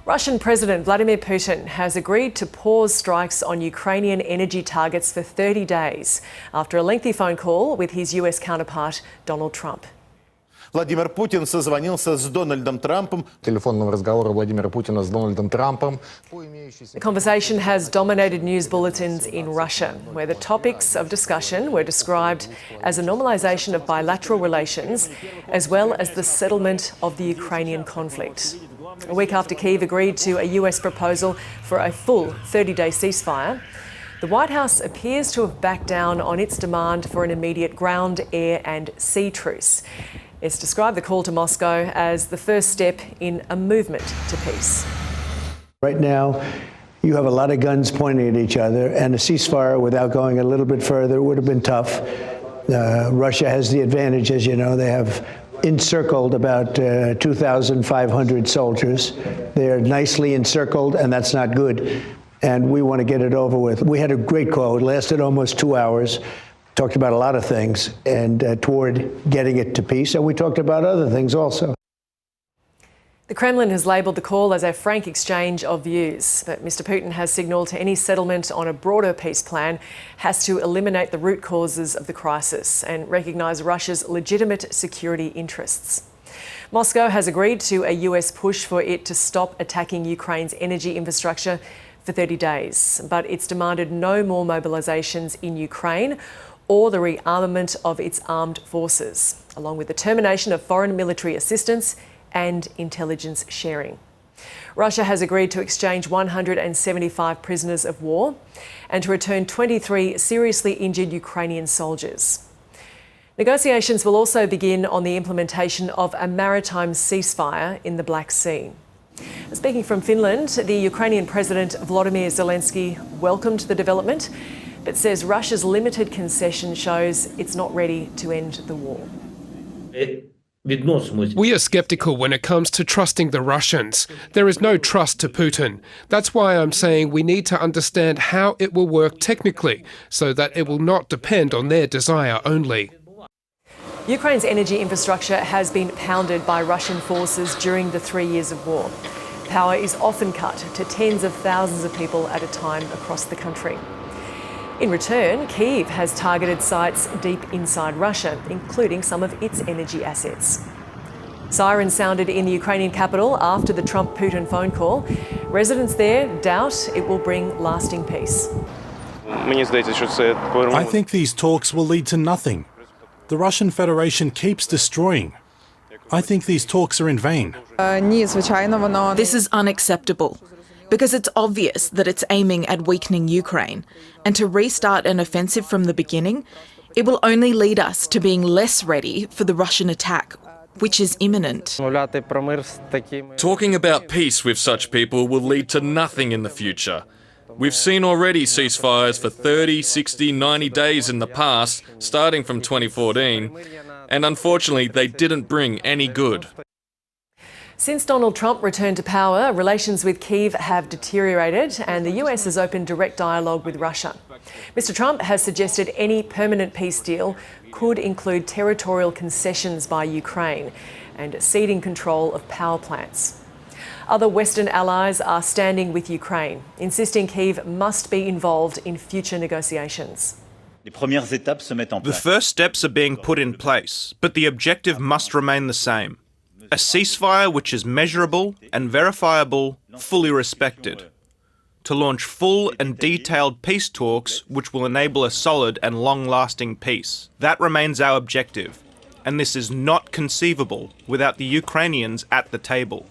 Russian President Vladimir Putin has agreed to pause strikes on Ukrainian energy targets for 30 days after a lengthy phone call with his US counterpart, Donald Trump. Владимир Путин созвонился с Дональдом Трампом. Телефонного разговора Владимира Путина с Дональдом Трампом. The conversation has dominated news bulletins in Russia, where the topics of discussion were described as a normalisation of bilateral relations, as well as the settlement of the Ukrainian conflict. A week after Kyiv agreed to a US proposal for a full 30-day ceasefire, the White House appears to have backed down on its demand for an immediate ground, air and sea truce. It's described the call to Moscow as the first step in a movement to peace. Right now, you have a lot of guns pointing at each other, and a ceasefire without going a little bit further would have been tough. Russia has the advantage, as you know. They have encircled about 2,500 soldiers. They're nicely encircled, and that's not good. And we want to get it over with. We had a great call. It lasted almost 2 hours. Talked about a lot of things and toward getting it to peace. And we talked about other things also. The Kremlin has labelled the call as a frank exchange of views, but Mr Putin has signalled any settlement on a broader peace plan has to eliminate the root causes of the crisis and recognise Russia's legitimate security interests. Moscow has agreed to a US push for it to stop attacking Ukraine's energy infrastructure for 30 days, but it's demanded no more mobilisations in Ukraine or the rearmament of its armed forces, along with the termination of foreign military assistance and intelligence sharing. Russia has agreed to exchange 175 prisoners of war and to return 23 seriously injured Ukrainian soldiers. Negotiations will also begin on the implementation of a maritime ceasefire in the Black Sea. Speaking from Finland, the Ukrainian President Volodymyr Zelenskyy welcomed the development, but says Russia's limited concession shows it's not ready to end the war. We are sceptical when it comes to trusting the Russians. There is no trust to Putin. That's why I'm saying we need to understand how it will work technically, so that it will not depend on their desire only. Ukraine's energy infrastructure has been pounded by Russian forces during the 3 years of war. Power is often cut to tens of thousands of people at a time across the country. In return, Kyiv has targeted sites deep inside Russia, including some of its energy assets. Sirens sounded in the Ukrainian capital after the Trump-Putin phone call. Residents there doubt it will bring lasting peace. I think these talks will lead to nothing. The Russian Federation keeps destroying. I think these talks are in vain. This is unacceptable, because it's obvious that it's aiming at weakening Ukraine. And to restart an offensive from the beginning, it will only lead us to being less ready for the Russian attack, which is imminent. Talking about peace with such people will lead to nothing in the future. We've seen already ceasefires for 30, 60, 90 days in the past, starting from 2014, and unfortunately they didn't bring any good. Since Donald Trump returned to power, relations with Kyiv have deteriorated and the US has opened direct dialogue with Russia. Mr Trump has suggested any permanent peace deal could include territorial concessions by Ukraine and ceding control of power plants. Other Western allies are standing with Ukraine, insisting Kyiv must be involved in future negotiations. The first steps are being put in place, but the objective must remain the same. A ceasefire which is measurable and verifiable, fully respected. To launch full and detailed peace talks which will enable a solid and long-lasting peace. That remains our objective, and this is not conceivable without the Ukrainians at the table.